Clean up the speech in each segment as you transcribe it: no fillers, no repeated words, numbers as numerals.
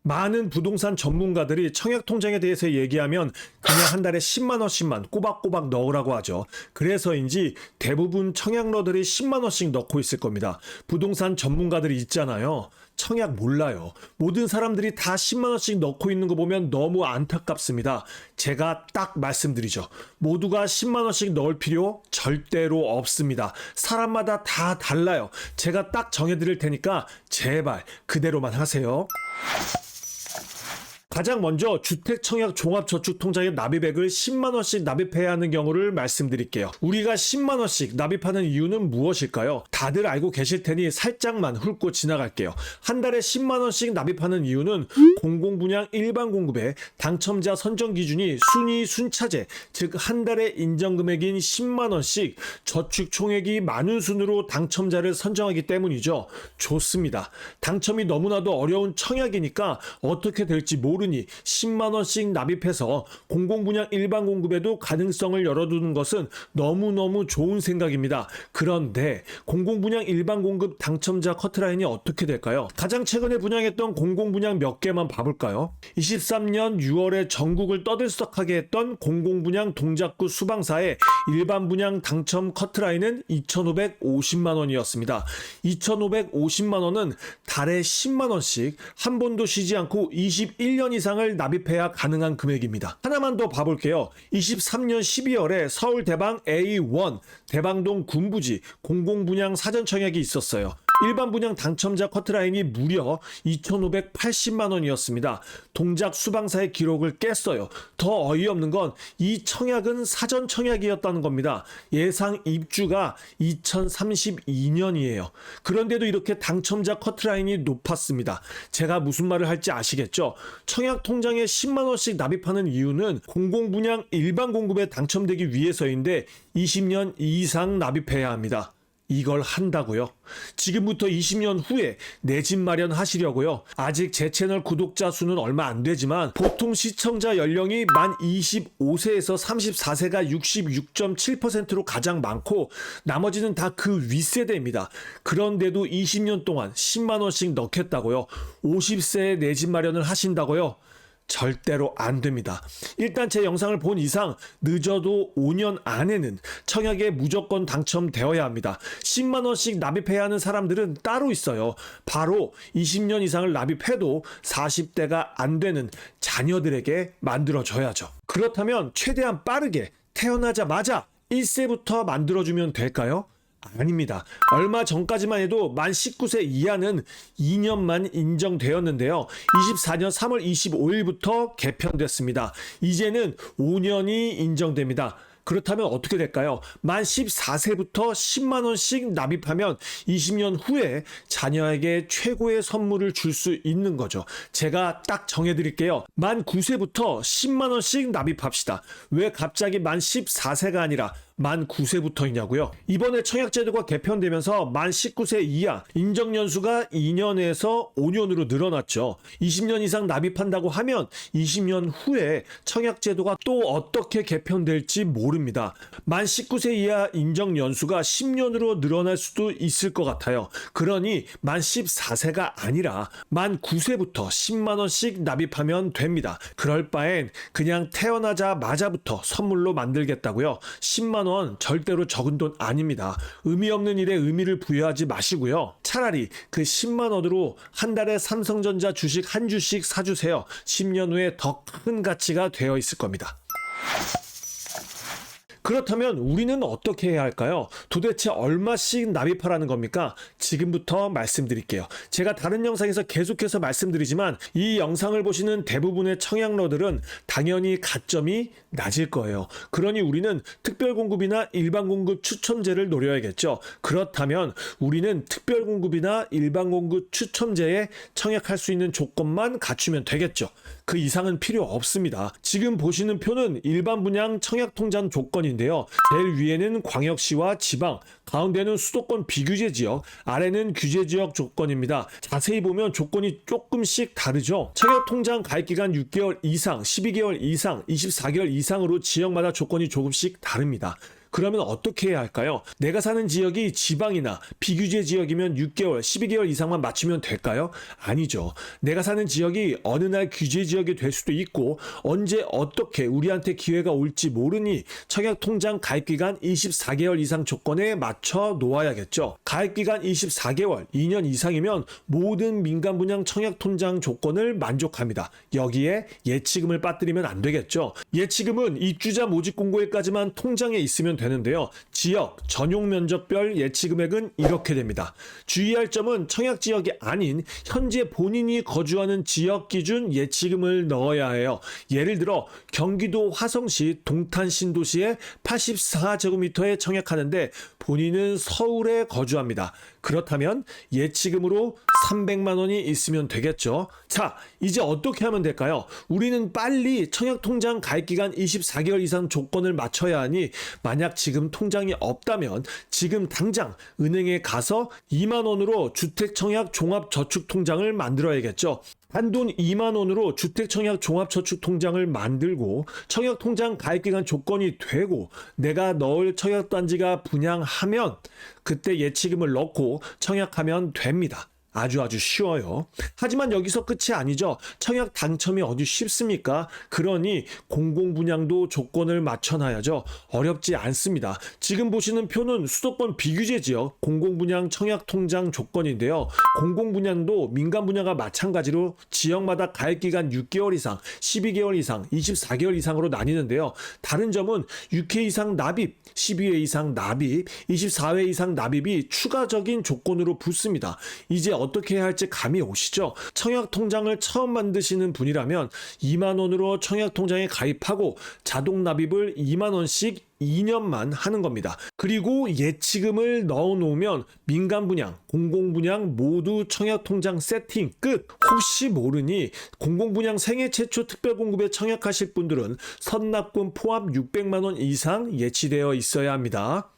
많은 부동산 전문가들이 청약통장에 대해서 얘기하면 그냥 한 달에 10만 원씩만 꼬박꼬박 넣으라고 하죠. 그래서인지 대부분 청약러들이 10만 원씩 넣고 있을 겁니다. 부동산 전문가들이 있잖아요. 청약 몰라요. 모든 사람들이 다 10만 원씩 넣고 있는 거 보면 너무 안타깝습니다. 제가 딱 말씀드리죠. 모두가 10만 원씩 넣을 필요 절대로 없습니다. 사람마다 다 달라요. 제가 딱 정해드릴 테니까 제발 그대로만 하세요. 가장 먼저 주택청약 종합저축통장에 납입액을 10만 원씩 납입해야 하는 경우를 말씀드릴게요. 우리가 10만 원씩 납입하는 이유는 무엇일까요? 다들 알고 계실 테니 살짝만 훑고 지나갈게요. 한 달에 10만 원씩 납입하는 이유는 공공분양 일반 공급의 당첨자 선정 기준이 순위 순차제, 즉 한 달에 인정금액인 10만 원씩 저축 총액이 많은 순으로 당첨자를 선정하기 때문이죠. 좋습니다. 당첨이 너무나도 어려운 청약이니까 어떻게 될지 모르니 10만 원씩 납입해서 공공분양 일반 공급에도 가능성을 열어두는 것은 너무너무 좋은 생각입니다. 그런데 공공분양 일반 공급 당첨자 커트라인이 어떻게 될까요? 가장 최근에 분양했던 공공분양 몇 개만 봐볼까요? 23년 6월에 전국을 떠들썩하게 했던 공공분양 동작구 수방사의 일반 분양 당첨 커트라인은 2,550만 원이었습니다. 2,550만 원은 달에 10만 원씩 한 번도 쉬지 않고 21년 이상을 납입해야 가능한 금액입니다. 하나만 더 봐볼게요. 23년 12월에 서울 대방 A1 대방동 군부지 공공분양 사전청약이 있었어요. 일반 분양 당첨자 커트라인이 무려 2,580만 원이었습니다. 동작 수방사의 기록을 깼어요. 더 어이없는 건 이 청약은 사전 청약이었다는 겁니다. 예상 입주가 2032년이에요. 그런데도 이렇게 당첨자 커트라인이 높았습니다. 제가 무슨 말을 할지 아시겠죠? 청약 통장에 10만 원씩 납입하는 이유는 공공분양 일반 공급에 당첨되기 위해서인데 20년 이상 납입해야 합니다. 이걸 한다고요? 지금부터 20년 후에 내 집 마련하시려고요? 아직 제 채널 구독자 수는 얼마 안 되지만 보통 시청자 연령이 만 25세에서 34세가 66.7%로 가장 많고 나머지는 다 그 윗세대입니다. 그런데도 20년 동안 10만 원씩 넣겠다고요? 50세에 내 집 마련을 하신다고요? 절대로 안 됩니다. 일단 제 영상을 본 이상 늦어도 5년 안에는 청약에 무조건 당첨되어야 합니다. 10만 원씩 납입해야 하는 사람들은 따로 있어요. 바로 20년 이상을 납입해도 40대가 안 되는 자녀들에게 만들어줘야죠. 그렇다면 최대한 빠르게 태어나자마자 1세부터 만들어주면 될까요? 아닙니다. 얼마 전까지만 해도 만 19세 이하는 2년만 인정되었는데요. 24년 3월 25일부터 개편됐습니다. 이제는 5년이 인정됩니다. 그렇다면 어떻게 될까요? 만 14세부터 10만 원씩 납입하면 20년 후에 자녀에게 최고의 선물을 줄 수 있는 거죠. 제가 딱 정해드릴게요. 만 9세부터 10만 원씩 납입합시다. 왜 갑자기 만 14세가 아니라 만 9세부터이냐고요? 이번에 청약제도가 개편되면서 만 19세 이하 인정연수가 2년에서 5년으로 늘어났죠. 20년 이상 납입한다고 하면 20년 후에 청약제도가 또 어떻게 개편될지 모릅니다. 만 19세 이하 인정연수가 10년으로 늘어날 수도 있을 것 같아요. 그러니 만 14세가 아니라 만 9세부터 10만 원씩 납입하면 됩니다. 그럴 바엔 그냥 태어나자마자부터 선물로 만들겠다고요? 10만 원 절대로 적은 돈 아닙니다. 의미 없는 일에 의미를 부여하지 마시고요. 차라리 그 10만 원으로 한 달에 삼성전자 주식 한 주씩 사주세요. 10년 후에 더 큰 가치가 되어 있을 겁니다. 그렇다면 우리는 어떻게 해야 할까요? 도대체 얼마씩 납입하라는 겁니까? 지금부터 말씀드릴게요. 제가 다른 영상에서 계속해서 말씀드리지만 이 영상을 보시는 대부분의 청약러들은 당연히 가점이 낮을 거예요. 그러니 우리는 특별공급이나 일반공급 추첨제를 노려야겠죠. 그렇다면 우리는 특별공급이나 일반공급 추첨제에 청약할 수 있는 조건만 갖추면 되겠죠. 그 이상은 필요 없습니다. 지금 보시는 표는 일반 분양 청약통장 조건인데요. 제일 위에는 광역시와 지방, 가운데는 수도권 비규제 지역, 아래는 규제 지역 조건입니다. 자세히 보면 조건이 조금씩 다르죠. 청약통장 가입기간 6개월 이상, 12개월 이상, 24개월 이상으로 지역마다 조건이 조금씩 다릅니다. 그러면 어떻게 해야 할까요? 내가 사는 지역이 지방이나 비규제 지역이면 6개월, 12개월 이상만 맞추면 될까요? 아니죠. 내가 사는 지역이 어느 날 규제 지역이 될 수도 있고 언제 어떻게 우리한테 기회가 올지 모르니 청약통장 가입기간 24개월 이상 조건에 맞춰 놓아야겠죠. 가입기간 24개월, 2년 이상이면 모든 민간분양 청약통장 조건을 만족합니다. 여기에 예치금을 빠뜨리면 안 되겠죠. 예치금은 입주자 모집 공고일까지만 통장에 있으면 되는데요. 지역, 전용 면적별 예치금액은 이렇게 됩니다. 주의할 점은 청약 지역이 아닌 현재 본인이 거주하는 지역 기준 예치금을 넣어야 해요. 예를 들어 경기도 화성시 동탄 신도시에 84제곱미터에 청약하는데 본인은 서울에 거주합니다. 그렇다면 예치금으로 300만 원이 있으면 되겠죠. 자, 이제 어떻게 하면 될까요? 우리는 빨리 청약통장 가입기간 24개월 이상 조건을 맞춰야 하니 만약 지금 통장이 없다면 지금 당장 은행에 가서 2만 원으로 주택청약 종합저축통장을 만들어야겠죠. 한돈 2만 원으로 주택청약 종합저축통장을 만들고 청약통장 가입기간 조건이 되고 내가 넣을 청약단지가 분양하면 그때 예치금을 넣고 청약하면 됩니다. 아주 쉬워요. 하지만 여기서 끝이 아니죠. 청약 당첨이 어디 쉽습니까? 그러니 공공분양도 조건을 맞춰놔야죠. 어렵지 않습니다. 지금 보시는 표는 수도권 비규제 지역 공공분양 청약통장 조건인데요. 공공분양도 민간분양과 마찬가지로 지역마다 가입기간 6개월 이상, 12개월 이상, 24개월 이상으로 나뉘는데요. 다른 점은 6회 이상 납입, 12회 이상 납입, 24회 이상 납입이 추가적인 조건으로 붙습니다. 이제 어떻게 해야 할지 감이 오시죠? 청약통장을 처음 만드시는 분이라면 2만 원으로 청약통장에 가입하고 자동 납입을 2만 원씩 2년만 하는 겁니다. 그리고 예치금을 넣어놓으면 민간분양, 공공분양 모두 청약통장 세팅 끝! 혹시 모르니 공공분양 생애 최초 특별공급에 청약하실 분들은 선납금 포함 600만 원 이상 예치되어 있어야 합니다.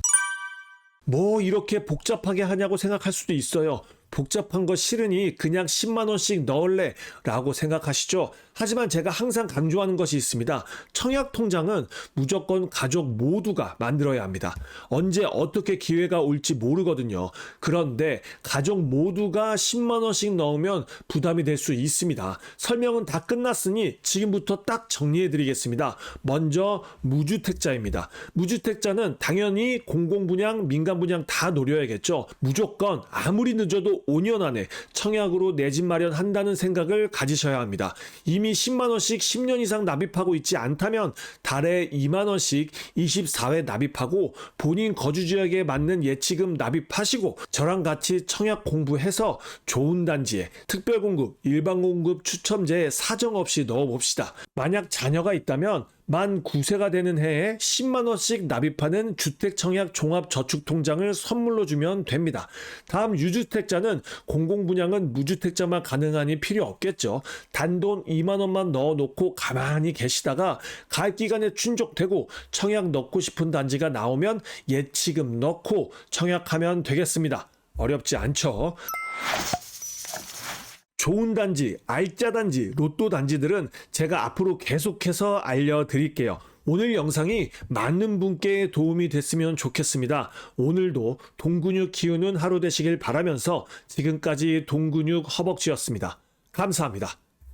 뭐 이렇게 복잡하게 하냐고 생각할 수도 있어요. 복잡한 거 싫으니 그냥 10만 원씩 넣을래 라고 생각하시죠. 하지만 제가 항상 강조하는 것이 있습니다. 청약통장은 무조건 가족 모두가 만들어야 합니다. 언제 어떻게 기회가 올지 모르거든요. 그런데 가족 모두가 10만 원씩 넣으면 부담이 될 수 있습니다. 설명은 다 끝났으니 지금부터 딱 정리해 드리겠습니다. 먼저 무주택자입니다. 무주택자는 당연히 공공분양, 민간분양 다 노려야겠죠. 무조건 아무리 늦어도 5년 안에 청약으로 내 집 마련한다는 생각을 가지셔야 합니다. 이미 10만 원씩 10년 이상 납입하고 있지 않다면 달에 2만 원씩 24회 납입하고 본인 거주 지역에 맞는 예치금 납입하시고 저랑 같이 청약 공부해서 좋은 단지에 특별공급, 일반공급 추첨제에 사정없이 넣어봅시다. 만약 자녀가 있다면 만 9세가 되는 해에 10만 원씩 납입하는 주택청약 종합저축통장을 선물로 주면 됩니다. 다음 유주택자는 공공분양은 무주택자만 가능하니 필요 없겠죠. 단돈 2만 원만 넣어놓고 가만히 계시다가 가입기간에 충족되고 청약 넣고 싶은 단지가 나오면 예치금 넣고 청약하면 되겠습니다. 어렵지 않죠? 좋은 단지, 알짜 단지, 로또 단지들은 제가 앞으로 계속해서 알려드릴게요. 오늘 영상이 많은 분께 도움이 됐으면 좋겠습니다. 오늘도 동근육 키우는 하루 되시길 바라면서 지금까지 동근육 허벅지였습니다. 감사합니다.